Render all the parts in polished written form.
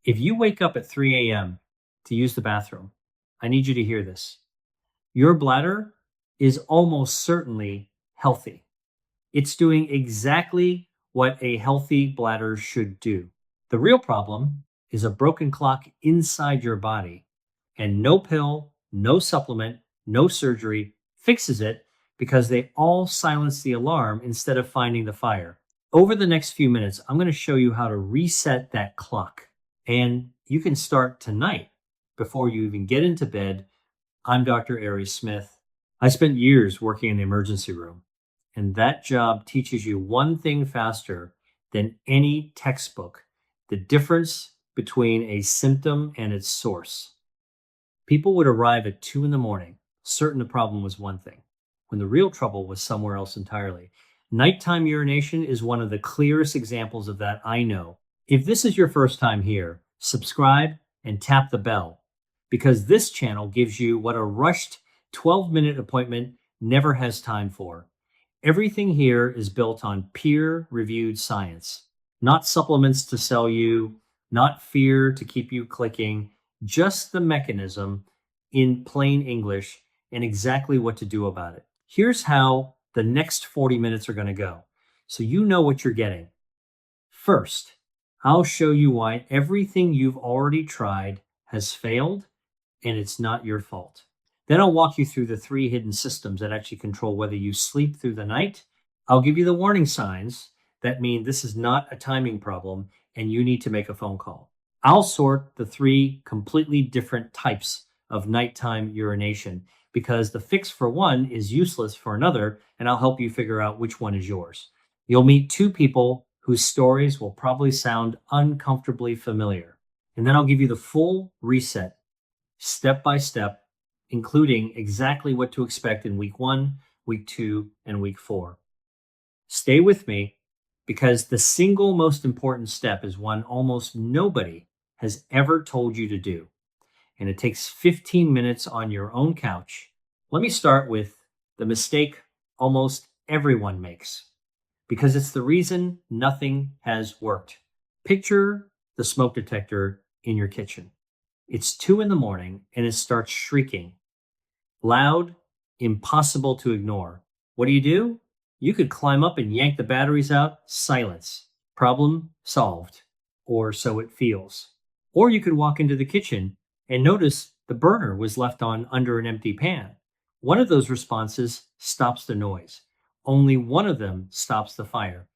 If you wake up at 3 a.m. to use the bathroom, I need you to hear this. Your bladder is almost certainly healthy. It's doing exactly what a healthy bladder should do. The real problem is a broken clock inside your body, and no pill, no supplement, no surgery fixes it because they all silence the alarm instead of finding the fire. Over the next few minutes, I'm going to show you how to reset that clock. And you can start tonight before you even get into bed. I'm Dr. Aries Smith. I spent years working in the emergency room, and that job teaches you one thing faster than any textbook: the difference between a symptom and its source. People would arrive at 2 in the morning, certain the problem was one thing, when the real trouble was somewhere else entirely. Nighttime urination is one of the clearest examples of that I know. If this is your first time here, subscribe and tap the bell, because this channel gives you what a rushed 12-minute appointment never has time for. Everything here is built on peer-reviewed science, not supplements to sell you, not fear to keep you clicking, just the mechanism in plain English and exactly what to do about it. Here's how the next 40 minutes are going to go, so you know what you're getting. First, I'll show you why everything you've already tried has failed, and it's not your fault. Then I'll walk you through the 3 hidden systems that actually control whether you sleep through the night. I'll give you the warning signs that mean this is not a timing problem and you need to make a phone call. I'll sort the 3 completely different types of nighttime urination, because the fix for one is useless for another, and I'll help you figure out which one is yours. You'll meet 2 people whose stories will probably sound uncomfortably familiar. And then I'll give you the full reset, step by step, including exactly what to expect in week 1, week 2, and week 4. Stay with me, because the single most important step is one almost nobody has ever told you to do. And it takes 15 minutes on your own couch. Let me start with the mistake almost everyone makes, because it's the reason nothing has worked. Picture the smoke detector in your kitchen. It's 2 in the morning and it starts shrieking. Loud, impossible to ignore. What do? You could climb up and yank the batteries out. Silence. Problem solved. Or so it feels. Or you could walk into the kitchen and notice the burner was left on under an empty pan. One of those responses stops the noise. Only one of them stops the fire.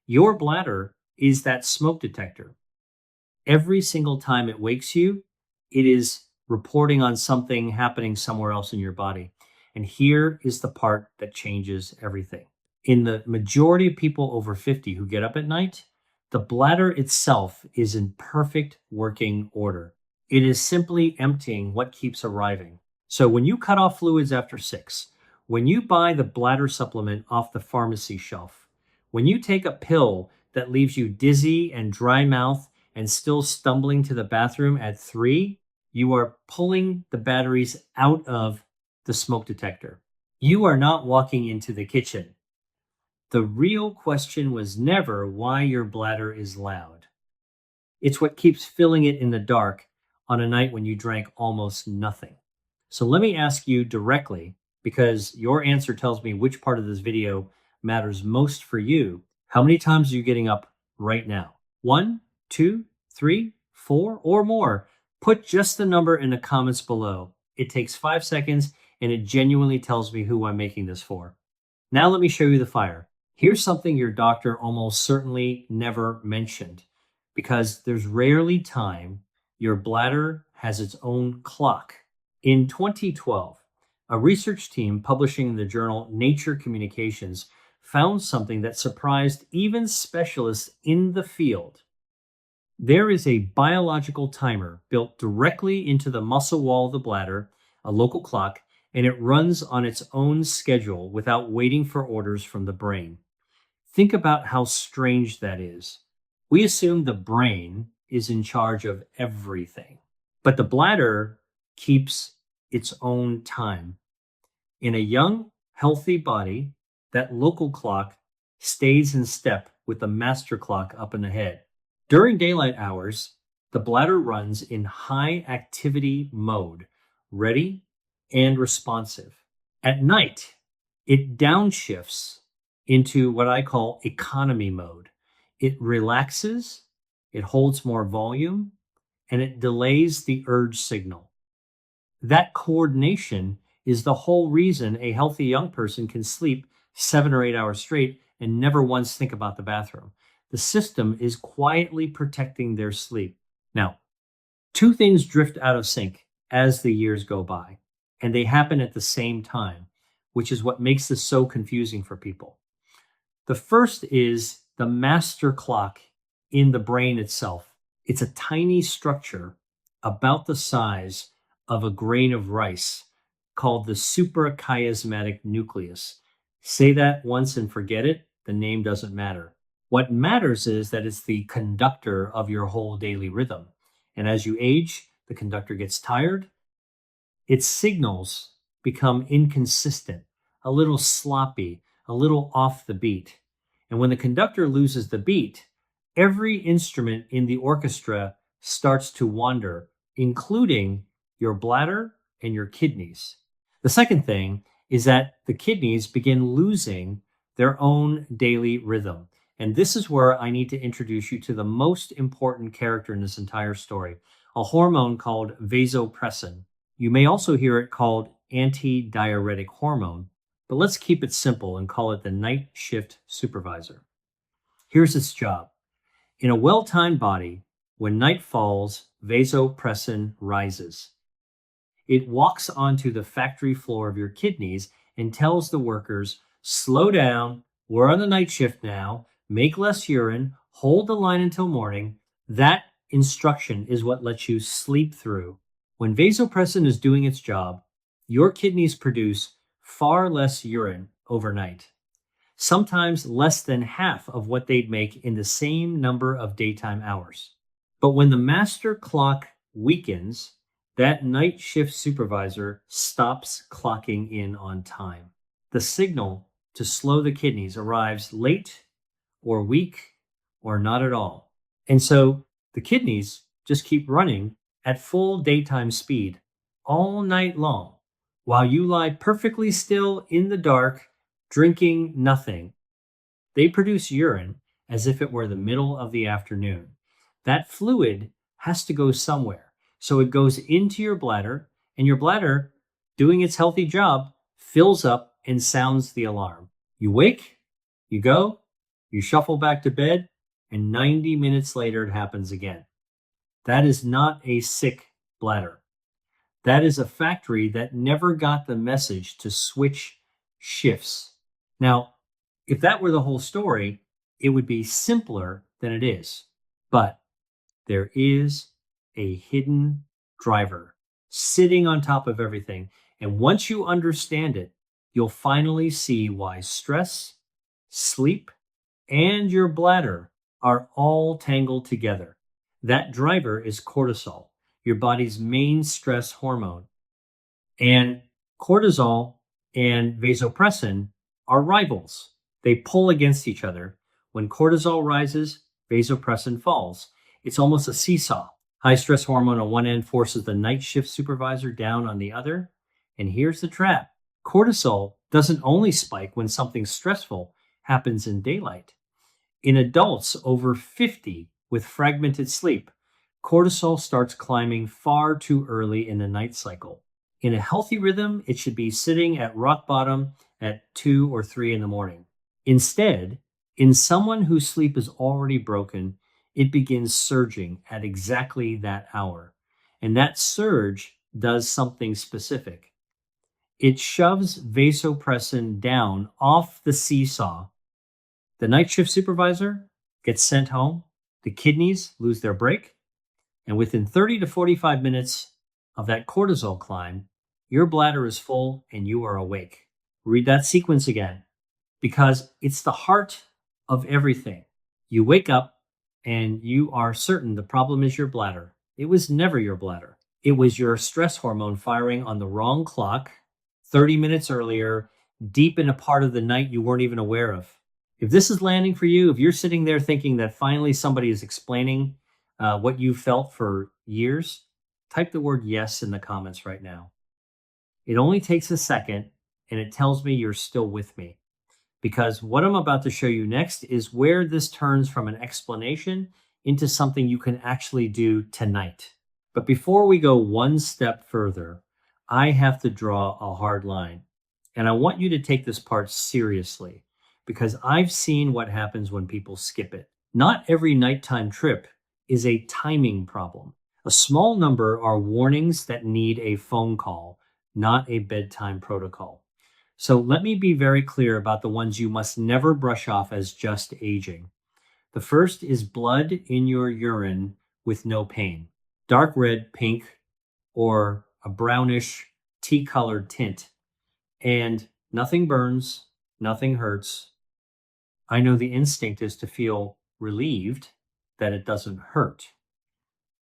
Your bladder is that smoke detector. Every single time it wakes you, it is reporting on something happening somewhere else in your body. And here is the part that changes everything. In the majority of people over 50 who get up at night, the bladder itself is in perfect working order. It is simply emptying what keeps arriving. So when you cut off fluids after 6, when you buy the bladder supplement off the pharmacy shelf, when you take a pill that leaves you dizzy and dry mouth and still stumbling to the bathroom at 3, you are pulling the batteries out of the smoke detector. You are not walking into the kitchen. The real question was never why your bladder is loud. It's what keeps filling it in the dark on a night when you drank almost nothing. So let me ask you directly, because your answer tells me which part of this video matters most for you. How many times are you getting up right now? 1, 2, 3, 4, or more? Put just the number in the comments below. It takes 5 seconds, and it genuinely tells me who I'm making this for. Now let me show you the fire. Here's something your doctor almost certainly never mentioned, because there's rarely time your bladder has its own clock. In 2012, a research team publishing in the journal Nature Communications found something that surprised even specialists in the field. There is a biological timer built directly into the muscle wall of the bladder, a local clock, and it runs on its own schedule without waiting for orders from the brain. Think about how strange that is. We assume the brain is in charge of everything, but the bladder keeps its own time. In a young, healthy body, that local clock stays in step with the master clock up in the head. During daylight hours, The bladder runs in high activity mode, ready and responsive. At night, it downshifts into what I call economy mode. It relaxes, it holds more volume, and it delays the urge signal. That coordination is the whole reason a healthy young person can sleep 7 or 8 hours straight and never once think about the bathroom. The system is quietly protecting their sleep. Now, two things drift out of sync as the years go by, and they happen at the same time, which is what makes this so confusing for people. The first is the master clock in the brain itself. It's a tiny structure about the size of a grain of rice called the suprachiasmatic nucleus. Say that once and forget it, the name doesn't matter. What matters is that it's the conductor of your whole daily rhythm. And as you age, the conductor gets tired. Its signals become inconsistent, a little sloppy, a little off the beat. And when the conductor loses the beat, every instrument in the orchestra starts to wander, including your bladder and your kidneys. The second thing is that the kidneys begin losing their own daily rhythm. And this is where I need to introduce you to the most important character in this entire story, a hormone called vasopressin. You may also hear it called antidiuretic hormone, but let's keep it simple and call it the night shift supervisor. Here's its job. In a well-timed body, when night falls, vasopressin rises. It walks onto the factory floor of your kidneys and tells the workers, slow down, we're on the night shift now, make less urine, hold the line until morning. That instruction is what lets you sleep through. When vasopressin is doing its job, your kidneys produce far less urine overnight, sometimes less than half of what they'd make in the same number of daytime hours. But when the master clock weakens, that night shift supervisor stops clocking in on time. The signal to slow the kidneys arrives late or weak or not at all. And so the kidneys just keep running at full daytime speed all night long while you lie perfectly still in the dark, drinking nothing. They produce urine as if it were the middle of the afternoon. That fluid has to go somewhere. So it goes into your bladder, and your bladder, doing its healthy job, fills up and sounds the alarm. You wake, you go, you shuffle back to bed, and 90 minutes later it happens again. That is not a sick bladder. That is a factory that never got the message to switch shifts. Now, if that were the whole story, it would be simpler than it is. But there is a hidden driver sitting on top of everything. And once you understand it, you'll finally see why stress, sleep, and your bladder are all tangled together. That driver is cortisol, your body's main stress hormone. And cortisol and vasopressin are rivals. They pull against each other. When cortisol rises, vasopressin falls. It's almost a seesaw. High stress hormone on one end forces the night shift supervisor down on the other. And here's the trap. Cortisol doesn't only spike when something stressful happens in daylight. In adults over 50 with fragmented sleep, cortisol starts climbing far too early in the night cycle. In a healthy rhythm, it should be sitting at rock bottom at 2 or 3 in the morning. Instead, in someone whose sleep is already broken, it begins surging at exactly that hour. And that surge does something specific. It shoves vasopressin down off the seesaw. The night shift supervisor gets sent home. The kidneys lose their break. And within 30 to 45 minutes of that cortisol climb, your bladder is full and you are awake. Read that sequence again, because it's the heart of everything. You wake up and you are certain the problem is your bladder. It was never your bladder. It was your stress hormone firing on the wrong clock 30 minutes earlier, deep in a part of the night you weren't even aware of. If this is landing for you, if you're sitting there thinking that finally somebody is explaining what you felt for years, type the word yes in the comments right now. It only takes a second and it tells me you're still with me, because what I'm about to show you next is where this turns from an explanation into something you can actually do tonight. But before we go one step further, I have to draw a hard line. And I want you to take this part seriously, because I've seen what happens when people skip it. Not every nighttime trip is a timing problem. A small number are warnings that need a phone call, not a bedtime protocol. So let me be very clear about the ones you must never brush off as just aging. The first is blood in your urine with no pain. Dark red, pink, or a brownish tea-colored tint. And nothing burns, nothing hurts. I know the instinct is to feel relieved that it doesn't hurt.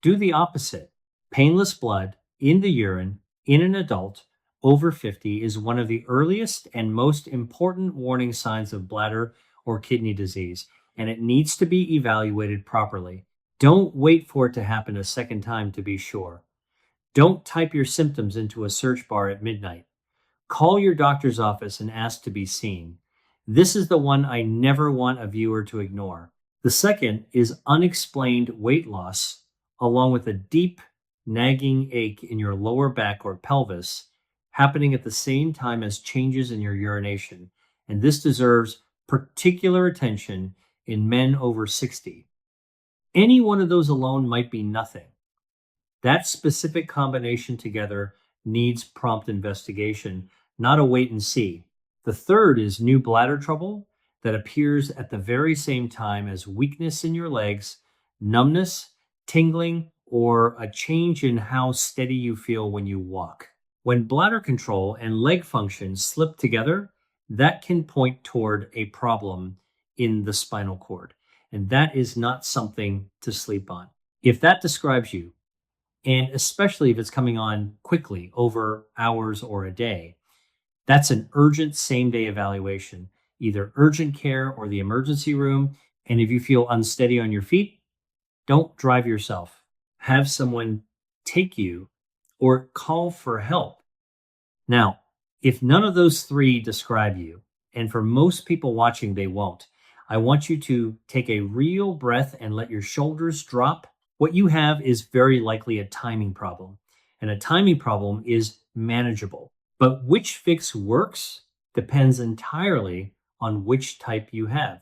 Do the opposite. Painless blood in the urine in an adult over 50 is one of the earliest and most important warning signs of bladder or kidney disease, and it needs to be evaluated properly. Don't wait for it to happen a second time to be sure. Don't type your symptoms into a search bar at midnight. Call your doctor's office and ask to be seen. This is the one I never want a viewer to ignore. The second is unexplained weight loss, along with a deep, nagging ache in your lower back or pelvis, happening at the same time as changes in your urination. And this deserves particular attention in men over 60. Any one of those alone might be nothing. That specific combination together needs prompt investigation, not a wait and see. The third is new bladder trouble that appears at the very same time as weakness in your legs, numbness, tingling, or a change in how steady you feel when you walk. When bladder control and leg function slip together, that can point toward a problem in the spinal cord. And that is not something to sleep on. If that describes you, and especially if it's coming on quickly over hours or a day, that's an urgent same-day evaluation, either urgent care or the emergency room. And if you feel unsteady on your feet, don't drive yourself. Have someone take you or call for help. Now, if none of those three describe you, and for most people watching, they won't, I want you to take a real breath and let your shoulders drop. What you have is very likely a timing problem, and a timing problem is manageable. But which fix works depends entirely on which type you have,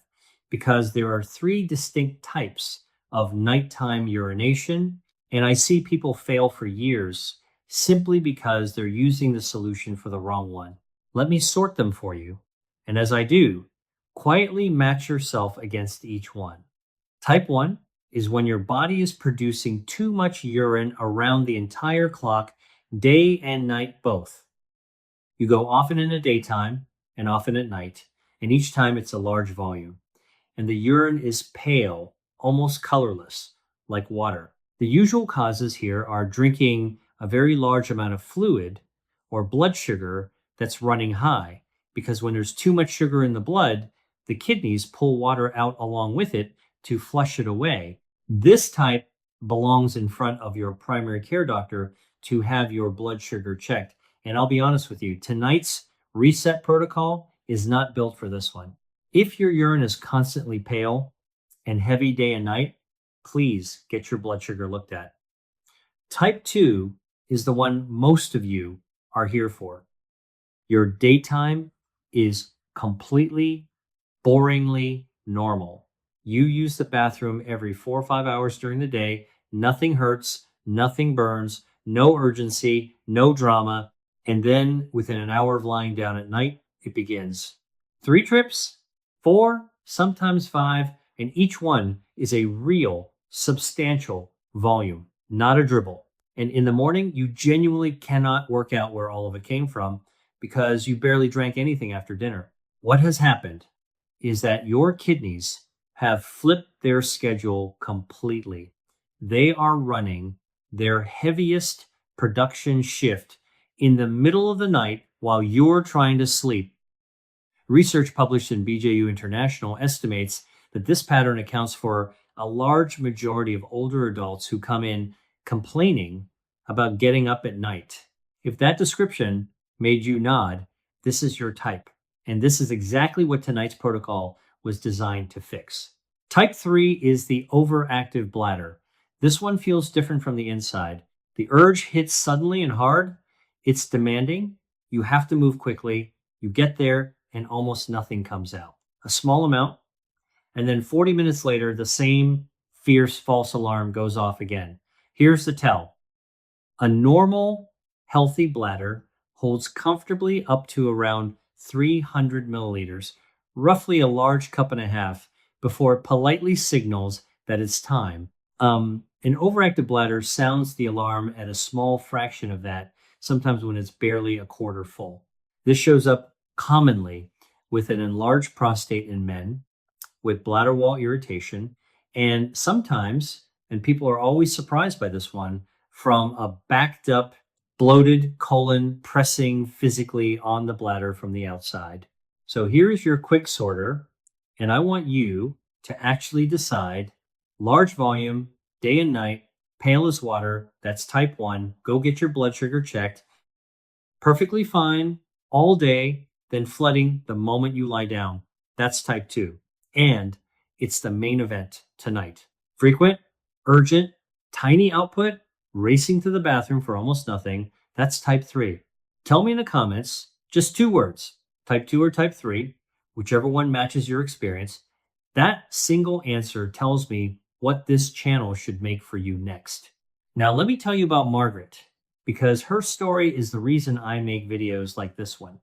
because there are three distinct types of nighttime urination, and I see people fail for years simply because they're using the solution for the wrong one. Let me sort them for you, and as I do, quietly match yourself against each one. Type 1 is when your body is producing too much urine around the entire clock, day and night both. You go often in the daytime and often at night, and each time it's a large volume. And the urine is pale, almost colorless, like water. The usual causes here are drinking a very large amount of fluid or blood sugar that's running high, because when there's too much sugar in the blood, the kidneys pull water out along with it to flush it away. This type belongs in front of your primary care doctor to have your blood sugar checked. And I'll be honest with you, tonight's reset protocol is not built for this one. If your urine is constantly pale and heavy day and night, please get your blood sugar looked at. Type 2 is the one most of you are here for. Your daytime is completely, boringly normal. You use the bathroom every 4 or 5 hours during the day. Nothing hurts, nothing burns, no urgency, no drama. And then within an hour of lying down at night, it begins. 3 trips, 4, sometimes 5, and each one is a real, substantial volume, not a dribble. And in the morning, you genuinely cannot work out where all of it came from because you barely drank anything after dinner. What has happened is that your kidneys have flipped their schedule completely. They are running their heaviest production shift in the middle of the night while you're trying to sleep. Research published in BJU International estimates that this pattern accounts for a large majority of older adults who come in complaining about getting up at night. If that description made you nod, this is your type. And this is exactly what tonight's protocol was designed to fix. Type 3 is the overactive bladder. This one feels different from the inside. The urge hits suddenly and hard. It's demanding. You have to move quickly. You get there and almost nothing comes out. A small amount. And then 40 minutes later, the same fierce false alarm goes off again. Here's the tell. A normal, healthy bladder holds comfortably up to around 300 milliliters, roughly a large cup and a half, before it politely signals that it's time. An overactive bladder sounds the alarm at a small fraction of that, sometimes when it's barely a quarter full. This shows up commonly with an enlarged prostate in men, with bladder wall irritation, and sometimes, and people are always surprised by this one, from a backed up, bloated colon pressing physically on the bladder from the outside. So here's your quick sorter, and I want you to actually decide large volume, day and night, pale as water, that's type 1. Go get your blood sugar checked. Perfectly fine all day, then flooding the moment you lie down. That's type 2. And it's the main event tonight. Frequent, urgent, tiny output, racing to the bathroom for almost nothing. That's type 3. Tell me in the comments, just 2 words, type 2 or type 3, whichever one matches your experience. That single answer tells me what this channel should make for you next. Now, let me tell you about Margaret, because her story is the reason I make videos like this one.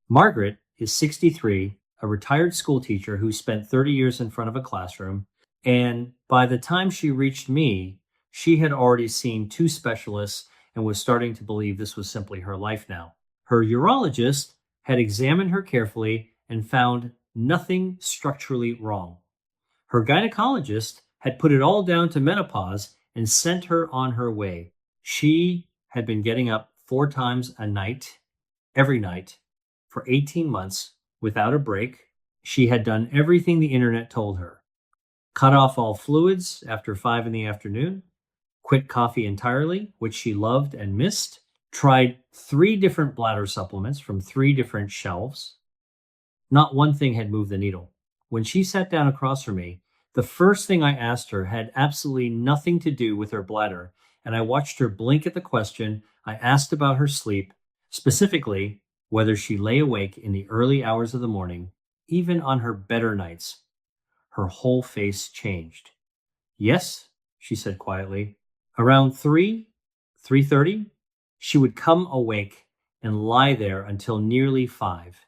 Margaret is 63, a retired school teacher who spent 30 years in front of a classroom, and by the time she reached me, she had already seen 2 specialists and was starting to believe this was simply her life now. Her urologist had examined her carefully and found nothing structurally wrong. Her gynecologist had put it all down to menopause and sent her on her way. She had been getting up 4 times a night, every night, for 18 months without a break. She had done everything the internet told her. Cut off all fluids after 5 in the afternoon, quit coffee entirely, which she loved and missed, tried 3 different bladder supplements from 3 different shelves. Not one thing had moved the needle. When she sat down across from me, the first thing I asked her had absolutely nothing to do with her bladder, and I watched her blink at the question. I asked about her sleep, specifically whether she lay awake in the early hours of the morning, even on her better nights. Her whole face changed. Yes, she said quietly. Around 3:30, she would come awake and lie there until nearly 5,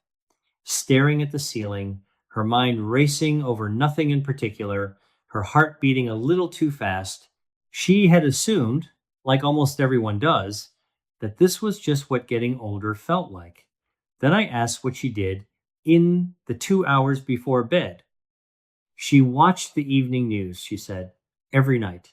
staring at the ceiling, her mind racing over nothing in particular, her heart beating a little too fast. She had assumed, like almost everyone does, that this was just what getting older felt like. Then I asked what she did in the 2 hours before bed. She watched the evening news, she said, every night.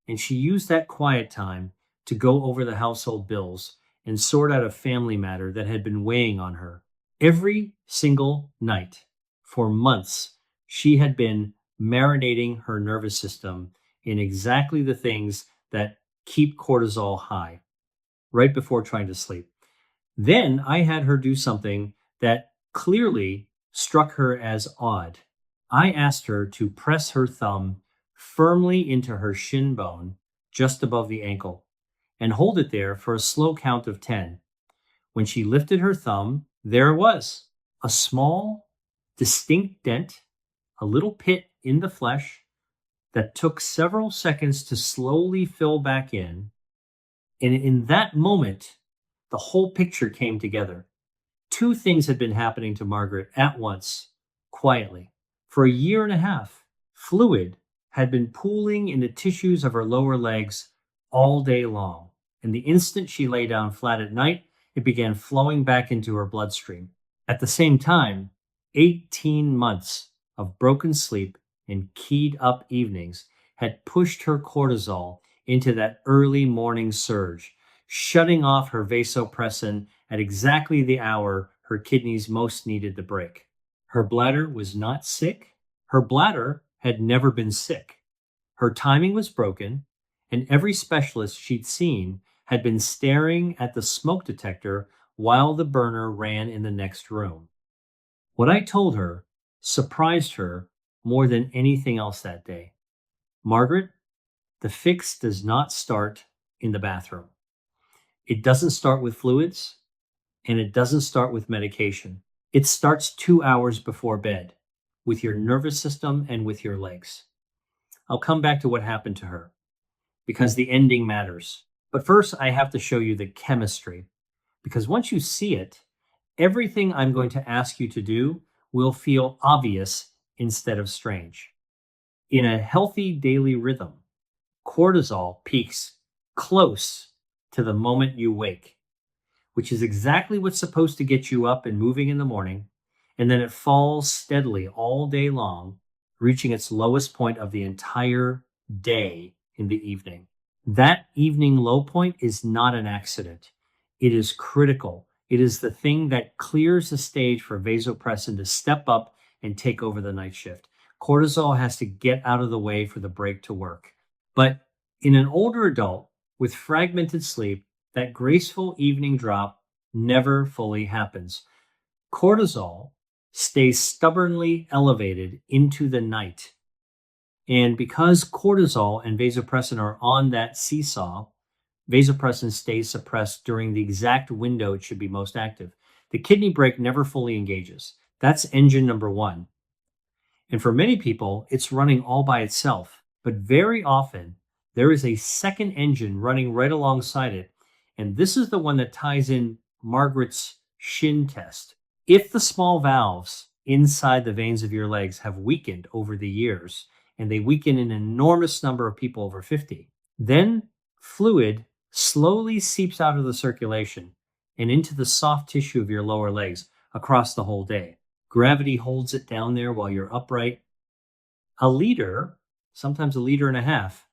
And she used that quiet time to go over the household bills and sort out a family matter that had been weighing on her. Every single night for months, she had been marinating her nervous system in exactly the things that keep cortisol high right before trying to sleep. Then I had her do something that clearly struck her as odd. I asked her to press her thumb firmly into her shin bone just above the ankle and hold it there for a slow count of 10. When she lifted her thumb, there it was, a small, distinct dent, a little pit in the flesh that took several seconds to slowly fill back in. And in that moment, the whole picture came together. 2 things had been happening to Margaret at once, quietly. For a year and a half, fluid had been pooling in the tissues of her lower legs all day long. And the instant she lay down flat at night, it began flowing back into her bloodstream. At the same time, 18 months of broken sleep and keyed up evenings had pushed her cortisol into that early morning surge, shutting off her vasopressin at exactly the hour her kidneys most needed the break. Her bladder was not sick. Her bladder had never been sick. Her timing was broken, and every specialist she'd seen had been staring at the smoke detector while the burner ran in the next room. What I told her surprised her more than anything else that day. Margaret, the fix does not start in the bathroom. It doesn't start with fluids, and it doesn't start with medication. It starts 2 hours before bed with your nervous system and with your legs. I'll come back to what happened to her because the ending matters. But first, I have to show you the chemistry because once you see it, everything I'm going to ask you to do will feel obvious instead of strange. In a healthy daily rhythm, cortisol peaks close to the moment you wake, which is exactly what's supposed to get you up and moving in the morning, and then it falls steadily all day long, reaching its lowest point of the entire day in the evening. That evening low point is not an accident. It is critical. It is the thing that clears the stage for vasopressin to step up and take over the night shift. Cortisol has to get out of the way for the break to work. But in an older adult with fragmented sleep, that graceful evening drop never fully happens. Cortisol stays stubbornly elevated into the night. And because cortisol and vasopressin are on that seesaw, vasopressin stays suppressed during the exact window it should be most active. The kidney brake never fully engages. That's engine number one. And for many people, it's running all by itself. But very often, there is a second engine running right alongside it. And this is the one that ties in Margaret's shin test. If the small valves inside the veins of your legs have weakened over the years, and they weaken in an enormous number of people over 50, then fluid slowly seeps out of the circulation and into the soft tissue of your lower legs across the whole day. Gravity holds it down there while you're upright. A liter, sometimes a liter and a half,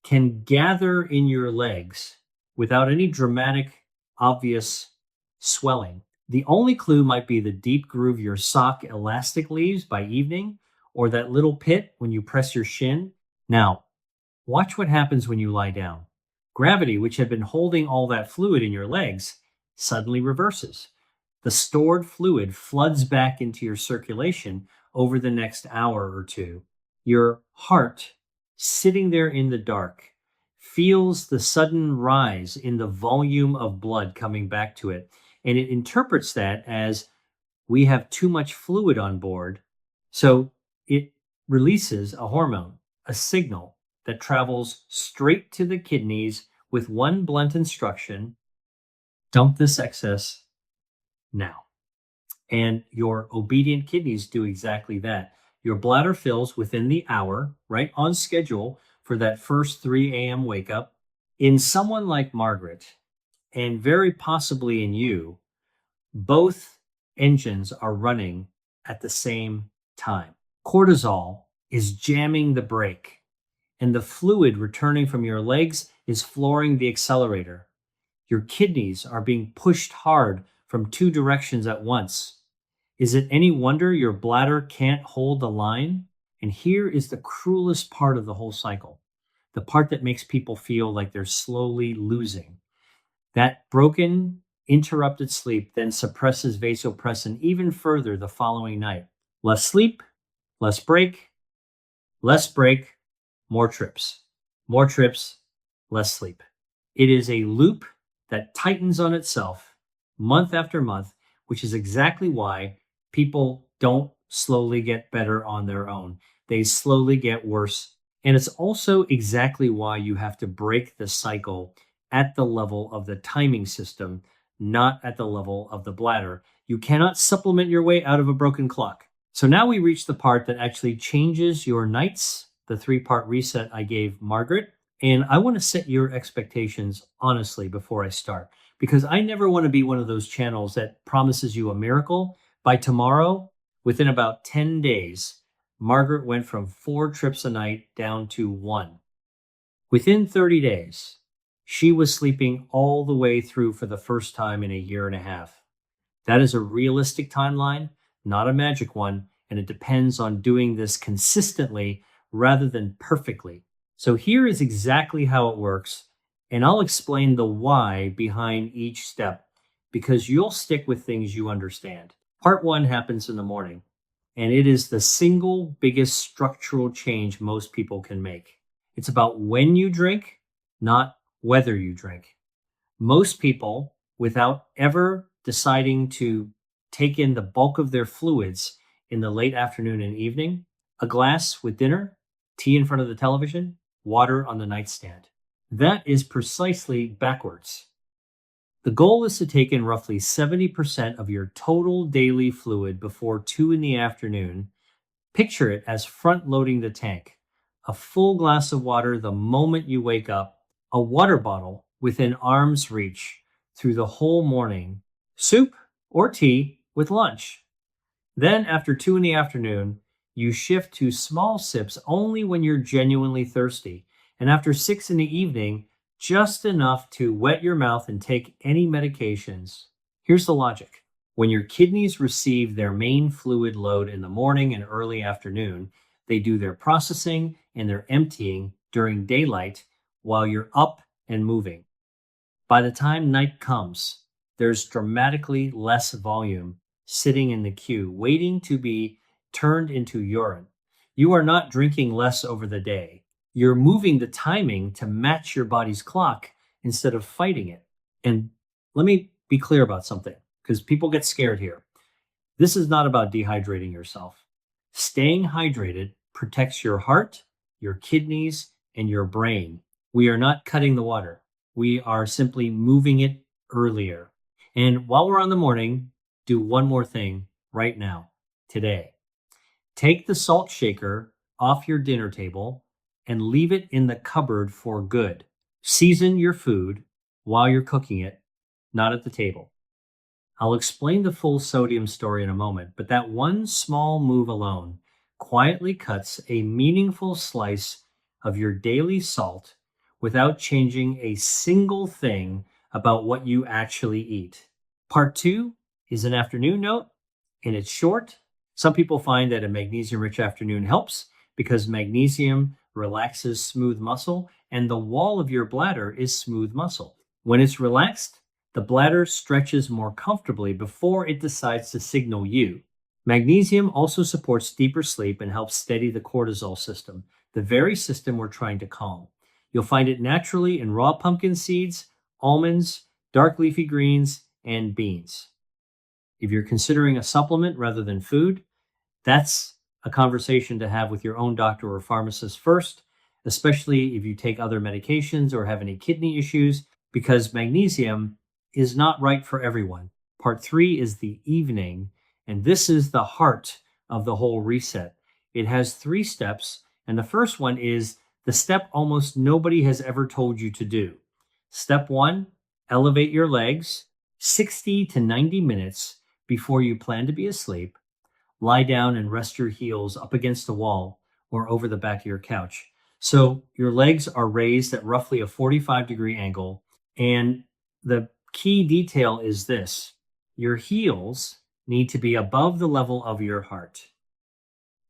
can gather in your legs without any dramatic, obvious swelling. The only clue might be the deep groove your sock elastic leaves by evening, or that little pit when you press your shin. Now, watch what happens when you lie down. Gravity, which had been holding all that fluid in your legs, suddenly reverses. The stored fluid floods back into your circulation over the next hour or two. Your heart, sitting there in the dark, feels the sudden rise in the volume of blood coming back to it, and it interprets that as we have too much fluid on board. So it releases a hormone, a signal that travels straight to the kidneys with one blunt instruction: dump this excess now. And your obedient kidneys do exactly that. Your bladder fills within the hour, right on schedule for that first 3 a.m. wake up. In someone like Margaret, and very possibly in you, both engines are running at the same time. Cortisol is jamming the brake, and the fluid returning from your legs is flooring the accelerator. Your kidneys are being pushed hard from two directions at once. Is it any wonder your bladder can't hold the line? And here is the cruelest part of the whole cycle, the part that makes people feel like they're slowly losing. That broken, interrupted sleep then suppresses vasopressin even further the following night. Less sleep, less break, more trips, less sleep. It is a loop that tightens on itself month after month, which is exactly why people don't slowly get better on their own. They slowly get worse. And it's also exactly why you have to break the cycle at the level of the timing system, not at the level of the bladder. You cannot supplement your way out of a broken clock. So now we reach the part that actually changes your nights, the 3-part reset I gave Margaret. And I want to set your expectations honestly before I start, because I never want to be one of those channels that promises you a miracle. By tomorrow, within about 10 days, Margaret went from 4 trips a night down to 1. Within 30 days, she was sleeping all the way through for the first time in a year and a half. That is a realistic timeline, not a magic one, and it depends on doing this consistently rather than perfectly. So here is exactly how it works, and I'll explain the why behind each step because you'll stick with things you understand. Part one happens in the morning, and it is the single biggest structural change most people can make. It's about when you drink, not whether you drink. Most people, without ever deciding to take in the bulk of their fluids in the late afternoon and evening, a glass with dinner, tea in front of the television, water on the nightstand. That is precisely backwards. The goal is to take in roughly 70% of your total daily fluid before 2 in the afternoon. Picture it as front loading the tank. A full glass of water the moment you wake up, a water bottle within arm's reach through the whole morning, soup or tea with lunch. Then, after 2 in the afternoon, you shift to small sips only when you're genuinely thirsty. And after 6 in the evening, just enough to wet your mouth and take any medications. Here's the logic. When your kidneys receive their main fluid load in the morning and early afternoon, they do their processing and their emptying during daylight while you're up and moving. By the time night comes, there's dramatically less volume sitting in the queue, waiting to be turned into urine. You are not drinking less over the day. You're moving the timing to match your body's clock instead of fighting it. And let me be clear about something, because people get scared here. This is not about dehydrating yourself. Staying hydrated protects your heart, your kidneys, and your brain. We are not cutting the water. We are simply moving it earlier. And while we're on the morning, do one more thing right now, today. Take the salt shaker off your dinner table and leave it in the cupboard for good. Season your food while you're cooking it, not at the table. I'll explain the full sodium story in a moment, but that one small move alone quietly cuts a meaningful slice of your daily salt without changing a single thing about what you actually eat. Part two is an afternoon note, and it's short. Some people find that a magnesium-rich afternoon helps because magnesium relaxes smooth muscle, and the wall of your bladder is smooth muscle. When it's relaxed, the bladder stretches more comfortably before it decides to signal you. Magnesium also supports deeper sleep and helps steady the cortisol system, the very system we're trying to calm. You'll find it naturally in raw pumpkin seeds, almonds, dark leafy greens, and beans. If you're considering a supplement rather than food, that's a conversation to have with your own doctor or pharmacist first, especially if you take other medications or have any kidney issues, because magnesium is not right for everyone. Part three is the evening, and this is the heart of the whole reset. It has 3 steps, and the first one is the step almost nobody has ever told you to do. Step 1, elevate your legs 60 to 90 minutes before you plan to be asleep. Lie down and rest your heels up against the wall or over the back of your couch. So your legs are raised at roughly a 45-degree angle. And the key detail is this: your heels need to be above the level of your heart.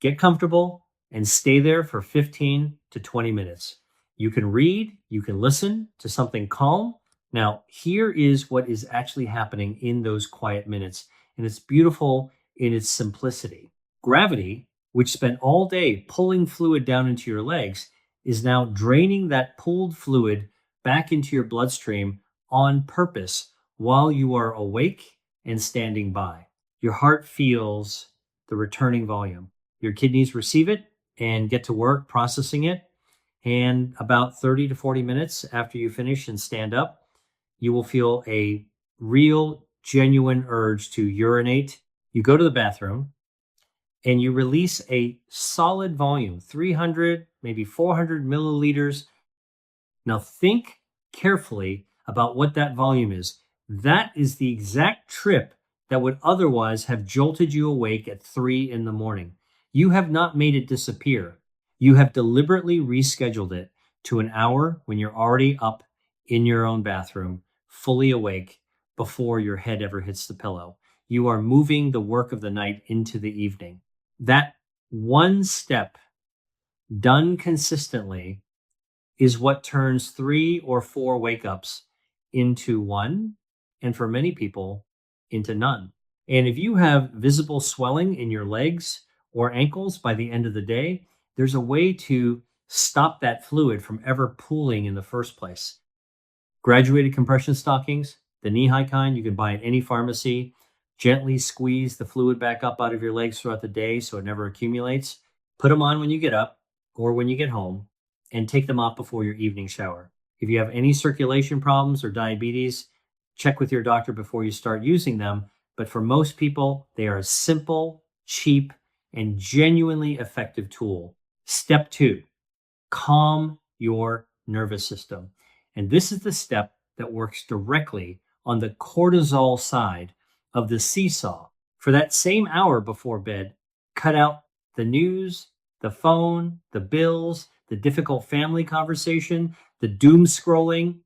Get comfortable and stay there for 15 to 20 minutes. You can read, you can listen to something calm. Now, here is what is actually happening in those quiet minutes, and it's beautiful in its simplicity. Gravity, which spent all day pulling fluid down into your legs, is now draining that pulled fluid back into your bloodstream on purpose while you are awake and standing by. Your heart feels the returning volume. Your kidneys receive it and get to work processing it. And about 30 to 40 minutes after you finish and stand up, you will feel a real, genuine urge to urinate. You go to the bathroom and you release a solid volume, 300, maybe 400 milliliters. Now think carefully about what that volume is. That is the exact trip that would otherwise have jolted you awake at 3 in the morning. You have not made it disappear. You have deliberately rescheduled it to an hour when you're already up in your own bathroom, fully awake, before your head ever hits the pillow. You are moving the work of the night into the evening. That one step done consistently is what turns 3 or 4 wake ups into one, and for many people, into none. And if you have visible swelling in your legs or ankles by the end of the day, there's a way to stop that fluid from ever pooling in the first place. Graduated compression stockings, the knee-high kind, you can buy at any pharmacy. Gently squeeze the fluid back up out of your legs throughout the day so it never accumulates. Put them on when you get up or when you get home, and take them off before your evening shower. If you have any circulation problems or diabetes, check with your doctor before you start using them. But for most people, they are a simple, cheap, and genuinely effective tool. Step 2, calm your nervous system. And this is the step that works directly on the cortisol side of the seesaw. For that same hour before bed, cut out the news, the phone, the bills, the difficult family conversation, the doom scrolling.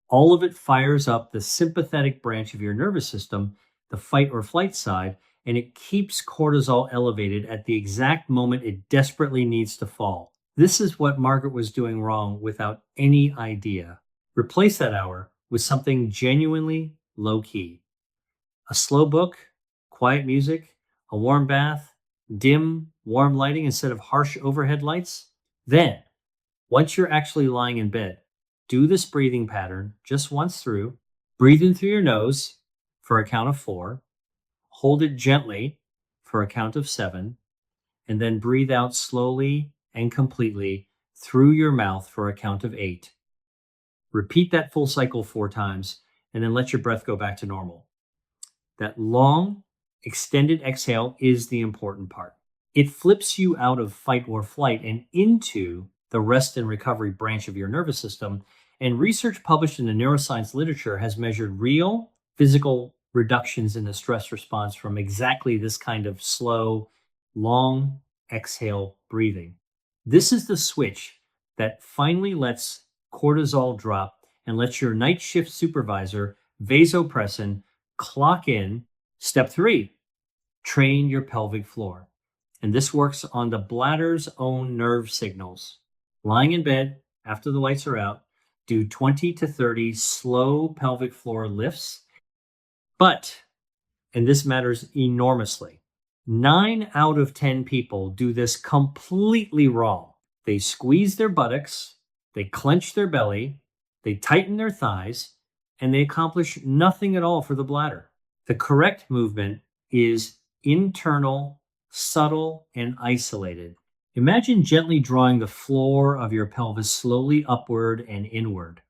All of it fires up the sympathetic branch of your nervous system, the fight or flight side, and it keeps cortisol elevated at the exact moment it desperately needs to fall. This is what Margaret was doing wrong without any idea. Replace that hour with something genuinely low-key. A slow book, quiet music, a warm bath, dim, warm lighting instead of harsh overhead lights. Then, once you're actually lying in bed, do this breathing pattern just once through. Breathe in through your nose for a count of 4. Hold it gently for a count of 7. And then breathe out slowly and completely through your mouth for a count of 8. Repeat that full cycle 4 times, and then let your breath go back to normal. That long, extended exhale is the important part. It flips you out of fight or flight and into the rest and recovery branch of your nervous system. And research published in the neuroscience literature has measured real physical reductions in the stress response from exactly this kind of slow, long exhale breathing. This is the switch that finally lets cortisol drop and lets your night shift supervisor, Vasopressin, clock in. Step 3, train your pelvic floor. And this works on the bladder's own nerve signals. Lying in bed after the lights are out, do 20 to 30 slow pelvic floor lifts. But, and this matters enormously, 9 out of 10 people do this completely wrong. They squeeze their buttocks, they clench their belly, they tighten their thighs, and they accomplish nothing at all for the bladder. The correct movement is internal, subtle, and isolated. Imagine gently drawing the floor of your pelvis slowly upward and inward,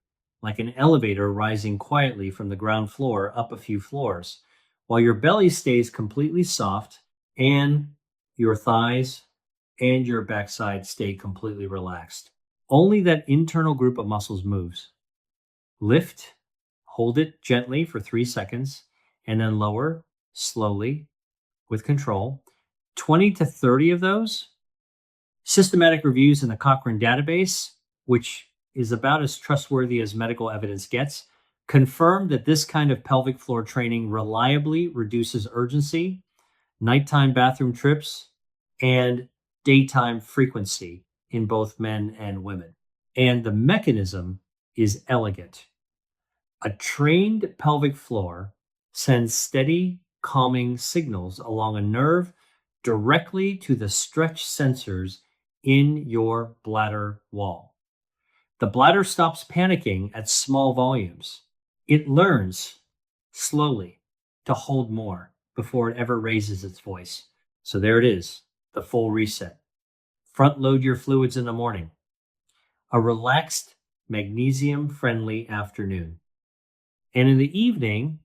like an elevator rising quietly from the ground floor up a few floors, while your belly stays completely soft and your thighs and your backside stay completely relaxed. Only that internal group of muscles moves. Lift, hold it gently for 3 seconds, and then lower slowly with control. 20 to 30 of those. Systematic reviews in the Cochrane database, which is about as trustworthy as medical evidence gets, confirm that this kind of pelvic floor training reliably reduces urgency, nighttime bathroom trips, and daytime frequency in both men and women. And the mechanism is elegant. A trained pelvic floor sends steady, calming signals along a nerve directly to the stretch sensors in your bladder wall. The bladder stops panicking at small volumes. It learns slowly to hold more before it ever raises its voice. So there it is, the full reset. Front load your fluids in the morning. A relaxed, magnesium-friendly afternoon. And in the evening,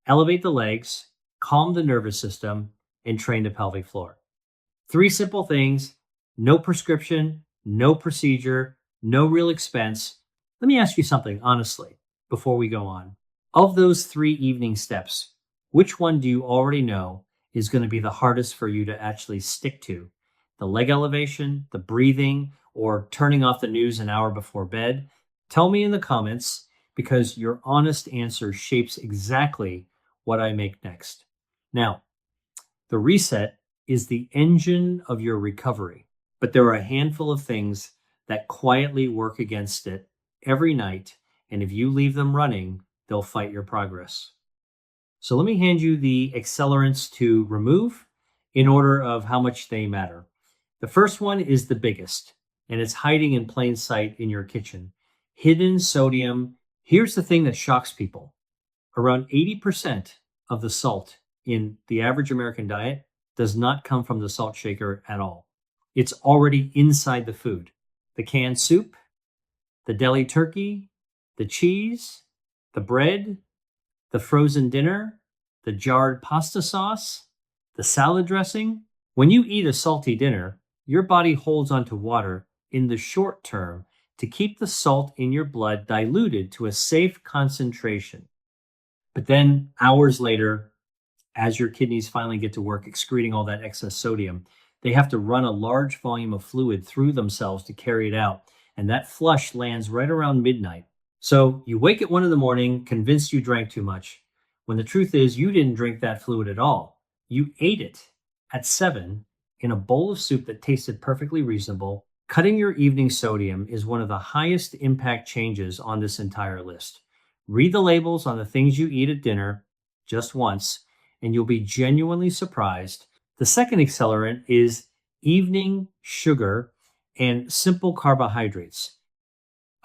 elevate the legs, calm the nervous system, and train the pelvic floor. 3 simple things, no prescription, no procedure, no real expense. Let me ask you something honestly before we go on. Of those 3 evening steps, which one do you already know is going to be the hardest for you to actually stick to? The leg elevation, the breathing, or turning off the news an hour before bed? Tell me in the comments, because your honest answer shapes exactly what I make next. Now, the reset is the engine of your recovery, but there are a handful of things that quietly work against it every night. And if you leave them running, they'll fight your progress. So let me hand you the accelerants to remove in order of how much they matter. The first one is the biggest, and it's hiding in plain sight in your kitchen. Hidden sodium. Here's the thing that shocks people. Around 80% of the salt in the average American diet does not come from the salt shaker at all. It's already inside the food. The canned soup, the deli turkey, the cheese, the bread, the frozen dinner, the jarred pasta sauce, the salad dressing. When you eat a salty dinner, your body holds onto water in the short term to keep the salt in your blood diluted to a safe concentration. But then hours later, as your kidneys finally get to work excreting all that excess sodium, they have to run a large volume of fluid through themselves to carry it out. And that flush lands right around midnight. So you wake at 1 a.m, convinced you drank too much, when the truth is you didn't drink that fluid at all. You ate it at 7 in a bowl of soup that tasted perfectly reasonable. Cutting your evening sodium is one of the highest impact changes on this entire list. Read the labels on the things you eat at dinner just once, and you'll be genuinely surprised. The second accelerant is evening sugar and simple carbohydrates.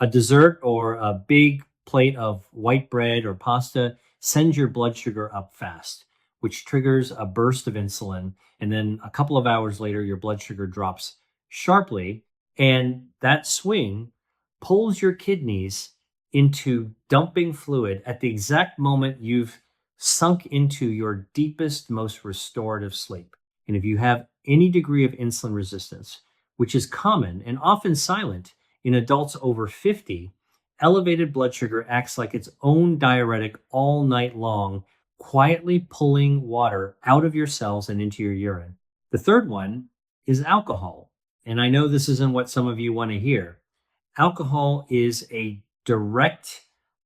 A dessert or a big plate of white bread or pasta sends your blood sugar up fast, which triggers a burst of insulin. And then a couple of hours later, your blood sugar drops sharply. And that swing pulls your kidneys into dumping fluid at the exact moment you've sunk into your deepest, most restorative sleep. And if you have any degree of insulin resistance, which is common and often silent in adults over 50, elevated blood sugar acts like its own diuretic all night long, quietly pulling water out of your cells and into your urine. The third one is alcohol. And I know this isn't what some of you want to hear. Alcohol is a direct,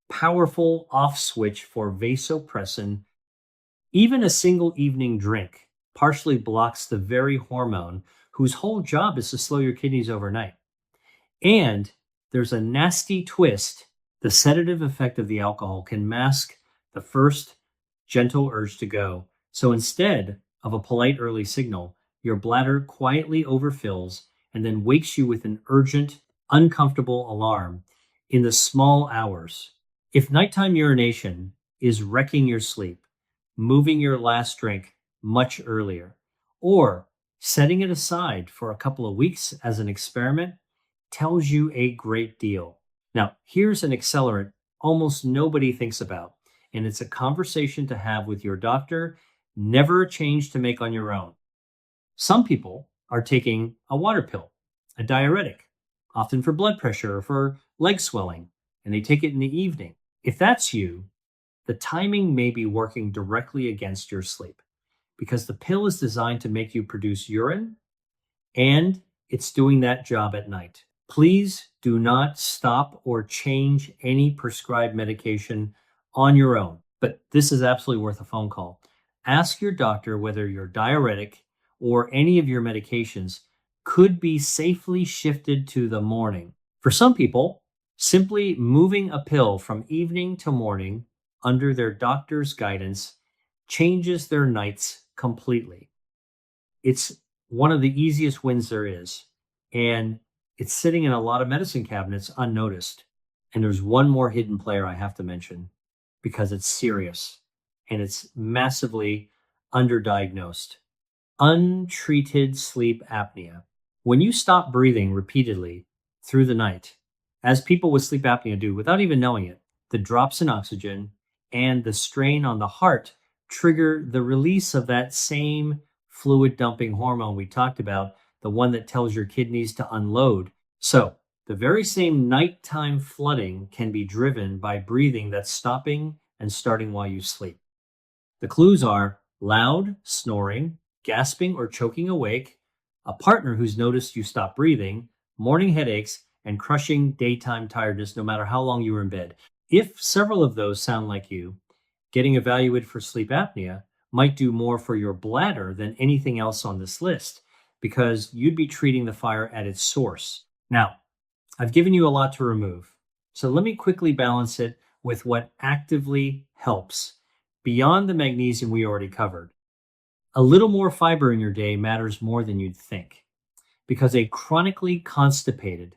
powerful off switch for vasopressin. Even a single evening drink partially blocks the very hormone whose whole job is to slow your kidneys overnight. And there's a nasty twist. The sedative effect of the alcohol can mask the first gentle urge to go. So instead of a polite early signal, your bladder quietly overfills and then wakes you with an urgent, uncomfortable alarm in the small hours. If nighttime urination is wrecking your sleep, moving your last drink much earlier, or setting it aside for a couple of weeks as an experiment, tells you a great deal. Now, here's an accelerant almost nobody thinks about, and it's a conversation to have with your doctor, never a change to make on your own. Some people are taking a water pill, a diuretic, often for blood pressure or for leg swelling, and they take it in the evening. If that's you, the timing may be working directly against your sleep because the pill is designed to make you produce urine, and it's doing that job at night. Please do not stop or change any prescribed medication on your own, but this is absolutely worth a phone call. Ask your doctor whether your diuretic or any of your medications could be safely shifted to the morning. For some people, simply moving a pill from evening to morning under their doctor's guidance changes their nights completely. It's one of the easiest wins there is, and it's sitting in a lot of medicine cabinets unnoticed. And there's one more hidden player I have to mention because it's serious and it's massively underdiagnosed. Untreated sleep apnea. When you stop breathing repeatedly through the night, as people with sleep apnea do without even knowing it, the drops in oxygen and the strain on the heart trigger the release of that same fluid dumping hormone we talked about, the one that tells your kidneys to unload. So the very same nighttime flooding can be driven by breathing that's stopping and starting while you sleep. The clues are loud snoring, gasping or choking awake, a partner who's noticed you stop breathing, morning headaches, and crushing daytime tiredness no matter how long you were in bed. If several of those sound like you, getting evaluated for sleep apnea might do more for your bladder than anything else on this list because you'd be treating the fire at its source. Now, I've given you a lot to remove. So let me quickly balance it with what actively helps beyond the magnesium we already covered. A little more fiber in your day matters more than you'd think because a chronically constipated,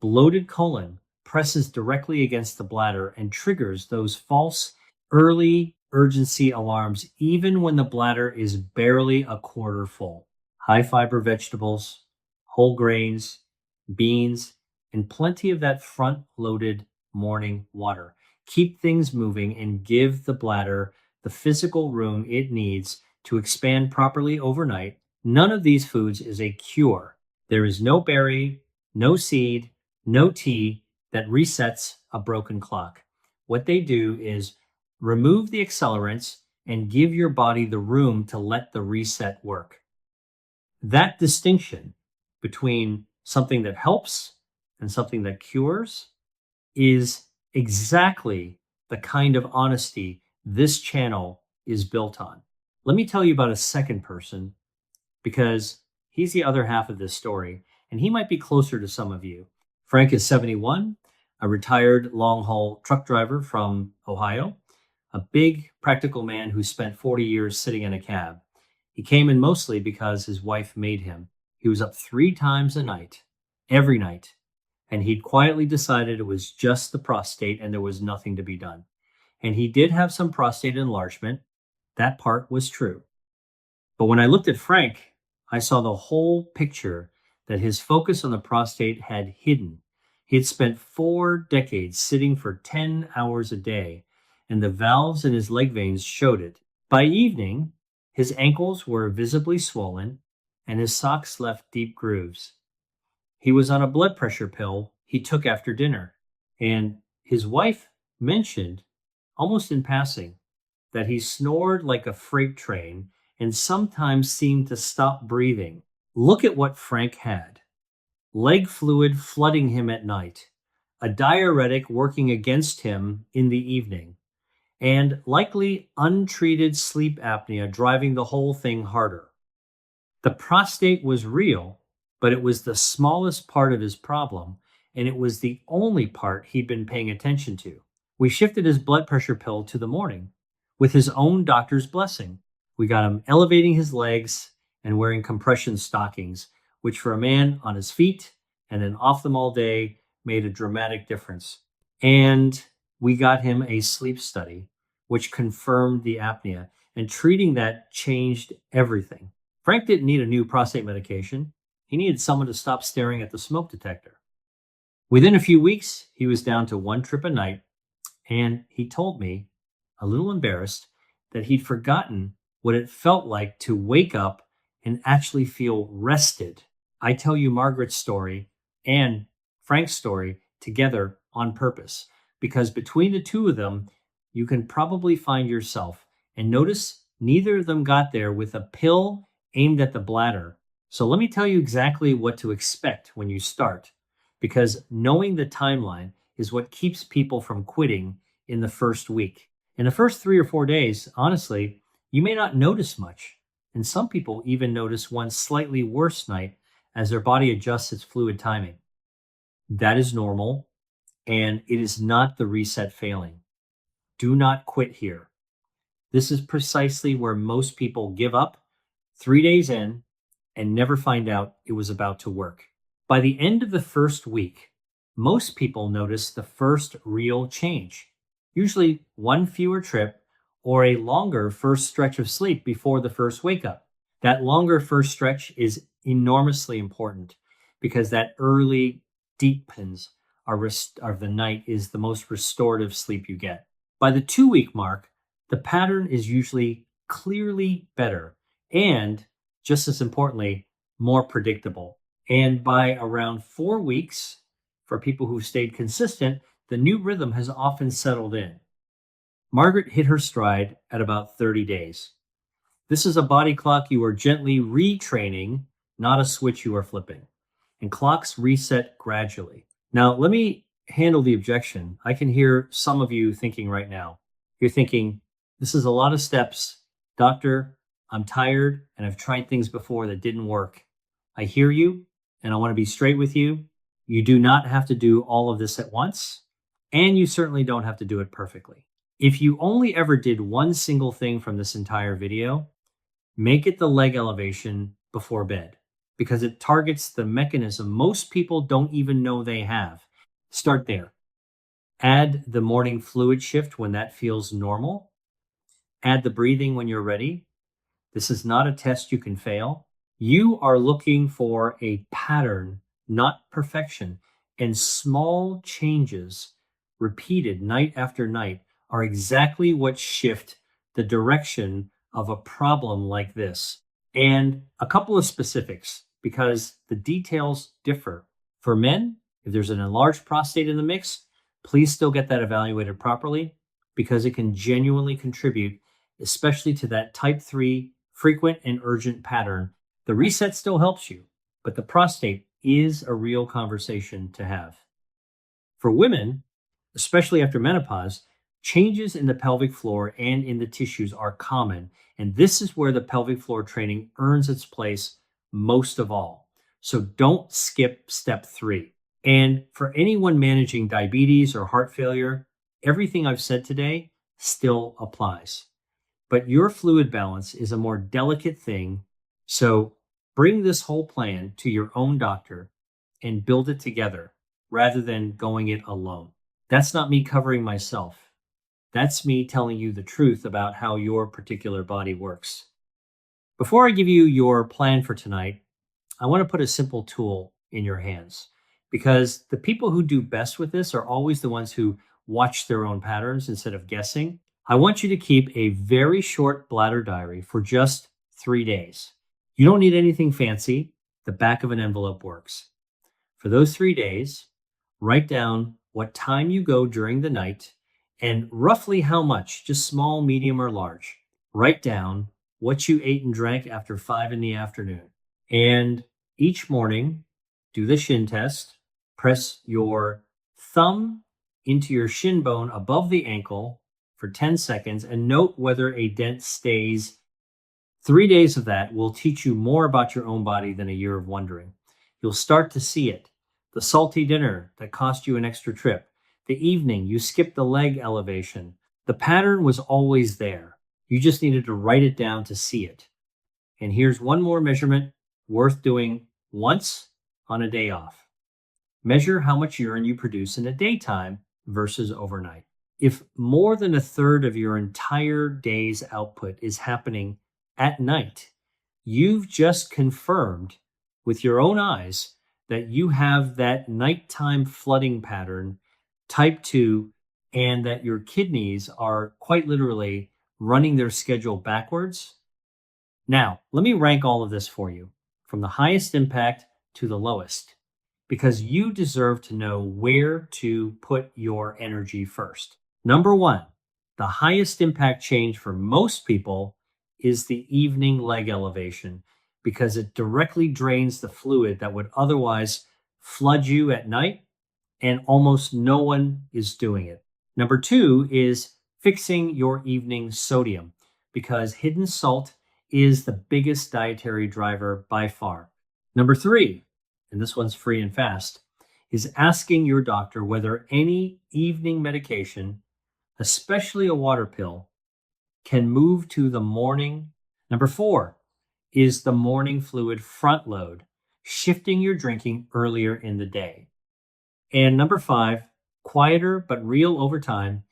bloated colon presses directly against the bladder and triggers those false early urgency alarms even when the bladder is barely a quarter full. High fiber vegetables, whole grains, beans, and plenty of that front loaded morning water. Keep things moving and give the bladder the physical room it needs to expand properly overnight. None of these foods is a cure. There is no berry, no seed, no tea that resets a broken clock. What they do is remove the accelerants and give your body the room to let the reset work. That distinction between something that helps and something that cures is exactly the kind of honesty this channel is built on. Let me tell you about a second person because he's the other half of this story and he might be closer to some of you. Frank is 71, a retired long haul truck driver from Ohio, a big practical man who spent 40 years sitting in a cab. He came in mostly because his wife made him. He was up 3 times a night, every night, and he'd quietly decided it was just the prostate and there was nothing to be done. And he did have some prostate enlargement. That part was true. But when I looked at Frank, I saw the whole picture that his focus on the prostate had hidden. He had spent 4 decades sitting for 10 hours a day, and the valves in his leg veins showed it. By evening, his ankles were visibly swollen, and his socks left deep grooves. He was on a blood pressure pill he took after dinner, and his wife mentioned, almost in passing, that he snored like a freight train and sometimes seemed to stop breathing. Look at what Frank had. Leg fluid flooding him at night, a diuretic working against him in the evening, and likely untreated sleep apnea driving the whole thing harder. The prostate was real, but it was the smallest part of his problem, and it was the only part he'd been paying attention to. We shifted his blood pressure pill to the morning with his own doctor's blessing. We got him elevating his legs and wearing compression stockings, which for a man on his feet and then off them all day made a dramatic difference. And we got him a sleep study, which confirmed the apnea, and treating that changed everything. Frank didn't need a new prostate medication. He needed someone to stop staring at the smoke detector. Within a few weeks, he was down to 1 trip a night, and he told me, a little embarrassed, that he'd forgotten what it felt like to wake up and actually feel rested. I tell you Margaret's story and Frank's story together on purpose, because between the two of them, you can probably find yourself. And notice neither of them got there with a pill aimed at the bladder. So let me tell you exactly what to expect when you start, because knowing the timeline is what keeps people from quitting in the first week. In the first 3 or 4 days, honestly, you may not notice much. And some people even notice one slightly worse night as their body adjusts its fluid timing. That is normal, and it is not the reset failing. Do not quit here. This is precisely where most people give up 3 days in and never find out it was about to work. By the end of the first week, most people notice the first real change, usually 1 fewer trip or a longer first stretch of sleep before the first wake up. That longer first stretch is enormously important because that early deep pins of the night is the most restorative sleep you get. By the 2-week mark, the pattern is usually clearly better and, just as importantly, more predictable. And by around 4 weeks, for people who've stayed consistent, the new rhythm has often settled in. Margaret hit her stride at about 30 days. This is a body clock you are gently retraining, not a switch you are flipping. And clocks reset gradually. Now, let me handle the objection. I can hear some of you thinking right now. You're thinking, this is a lot of steps. Doctor, I'm tired and I've tried things before that didn't work. I hear you and I want to be straight with you. You do not have to do all of this at once, and you certainly don't have to do it perfectly. If you only ever did one single thing from this entire video, make it the leg elevation before bed because it targets the mechanism most people don't even know they have. Start there. Add the morning fluid shift when that feels normal. Add the breathing when you're ready. This is not a test you can fail. You are looking for a pattern, not perfection. And small changes repeated night after night are exactly what shift the direction of a problem like this. And a couple of specifics, because the details differ. For men, if there's an enlarged prostate in the mix, please still get that evaluated properly because it can genuinely contribute, especially to that type 3 frequent and urgent pattern. The reset still helps you, but the prostate is a real conversation to have. For women, especially after menopause, changes in the pelvic floor and in the tissues are common, and this is where the pelvic floor training earns its place most of all. So don't skip step 3. And for anyone managing diabetes or heart failure, everything I've said today still applies. But your fluid balance is a more delicate thing, so bring this whole plan to your own doctor and build it together rather than going it alone. That's not me covering myself. That's me telling you the truth about how your particular body works. Before I give you your plan for tonight, I want to put a simple tool in your hands because the people who do best with this are always the ones who watch their own patterns instead of guessing. I want you to keep a very short bladder diary for just 3 days. You don't need anything fancy. The back of an envelope works. For those 3 days, write down what time you go during the night and roughly how much, just small, medium, or large. Write down what you ate and drank after 5 in the afternoon. And each morning, do the shin test. Press your thumb into your shin bone above the ankle for 10 seconds and note whether a dent stays. 3 days of that will teach you more about your own body than a year of wondering. You'll start to see it. The salty dinner that cost you an extra trip. The evening you skipped the leg elevation. The pattern was always there. You just needed to write it down to see it. And here's one more measurement worth doing once on a day off. Measure how much urine you produce in the daytime versus overnight. If more than a third of your entire day's output is happening at night, you've just confirmed with your own eyes that you have that nighttime flooding pattern, type 2, and that your kidneys are quite literally running their schedule backwards. Now, let me rank all of this for you from the highest impact to the lowest, because you deserve to know where to put your energy first. Number 1, the highest impact change for most people is the evening leg elevation because it directly drains the fluid that would otherwise flood you at night, and almost no one is doing it. Number 2 is fixing your evening sodium because hidden salt is the biggest dietary driver by far. Number 3, and this one's free and fast, is asking your doctor whether any evening medication, especially a water pill, can move to the morning. Number 4 is the morning fluid front load, shifting your drinking earlier in the day. And number 5, quieter but real over time,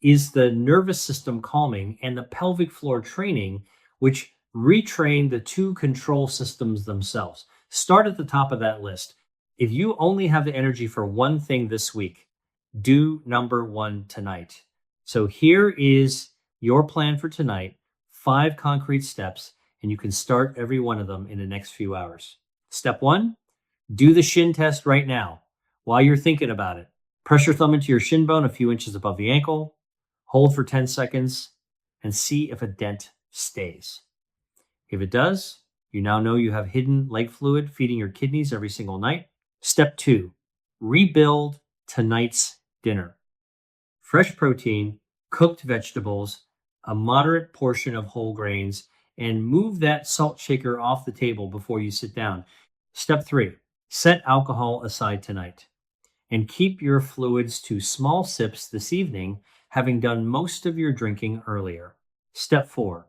is the nervous system calming and the pelvic floor training, which retrain the 2 control systems themselves. Start at the top of that list. If you only have the energy for one thing this week, do number 1 tonight. So here is your plan for tonight, 5 concrete steps, and you can start every one of them in the next few hours. Step 1, do the shin test right now. While you're thinking about it, press your thumb into your shin bone a few inches above the ankle, hold for 10 seconds, and see if a dent stays. If it does, you now know you have hidden leg fluid feeding your kidneys every single night. Step 2, rebuild tonight's dinner. Fresh protein, cooked vegetables, a moderate portion of whole grains, and move that salt shaker off the table before you sit down. Step 3, Set alcohol aside tonight and keep your fluids to small sips this evening, having done most of your drinking earlier. Step 4.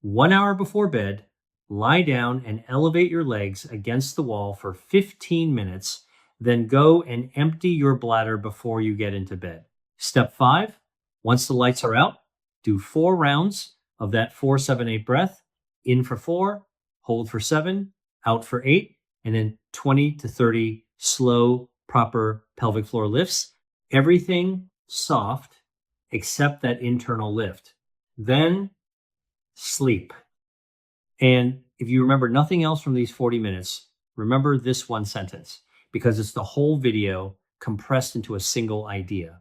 1 hour before bed, lie down and elevate your legs against the wall for 15 minutes, then go and empty your bladder before you get into bed. Step 5. Once the lights are out, do 4 rounds of that 4-7-8 breath, in for 4, hold for 7, out for 8, and then 20 to 30 slow, proper pelvic floor lifts. Everything soft except that internal lift. Then sleep. And if you remember nothing else from these 40 minutes, remember this one sentence, because it's the whole video compressed into a single idea.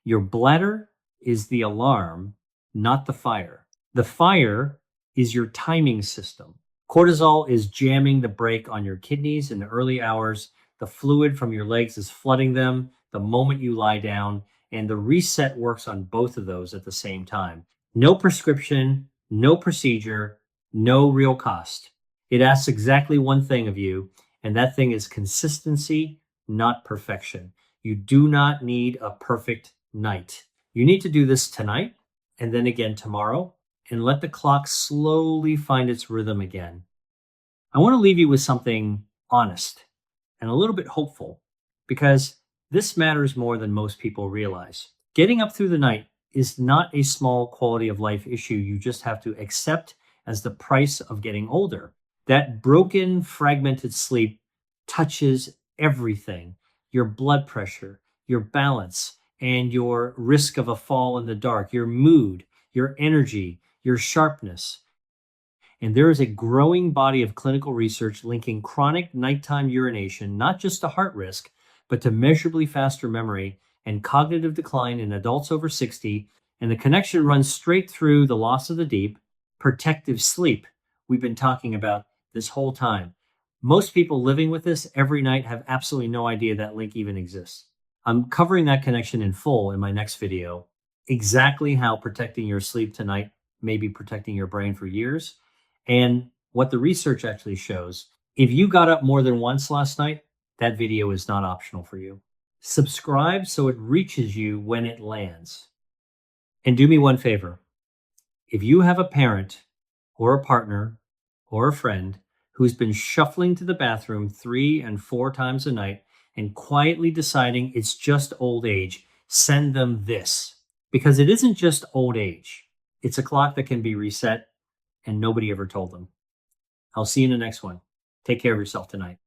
Your bladder is the alarm, not the fire. The fire is your timing system. Cortisol is jamming the brake on your kidneys in the early hours. The fluid from your legs is flooding them the moment you lie down, and the reset works on both of those at the same time. No prescription, no procedure, no real cost. It asks exactly one thing of you, and that thing is consistency, not perfection. You do not need a perfect night. You need to do this tonight and then again tomorrow, and let the clock slowly find its rhythm again. I want to leave you with something honest and a little bit hopeful, because this matters more than most people realize. Getting up through the night is not a small quality of life issue you just have to accept as the price of getting older. That broken, fragmented sleep touches everything: your blood pressure, your balance, and your risk of a fall in the dark, your mood, your energy, your sharpness. And there is a growing body of clinical research linking chronic nighttime urination not just to heart risk, but to measurably faster memory and cognitive decline in adults over 60. And the connection runs straight through the loss of the deep, protective sleep we've been talking about this whole time. Most people living with this every night have absolutely no idea that link even exists. I'm covering that connection in full in my next video, exactly how protecting your sleep tonight may be protecting your brain for years, and what the research actually shows. If you got up more than once last night, that video is not optional for you. Subscribe so it reaches you when it lands. And do me one favor. If you have a parent or a partner or a friend who's been shuffling to the bathroom 3 and 4 times a night and quietly deciding it's just old age, send them this. Because it isn't just old age. It's a clock that can be reset, and nobody ever told them. I'll see you in the next one. Take care of yourself tonight.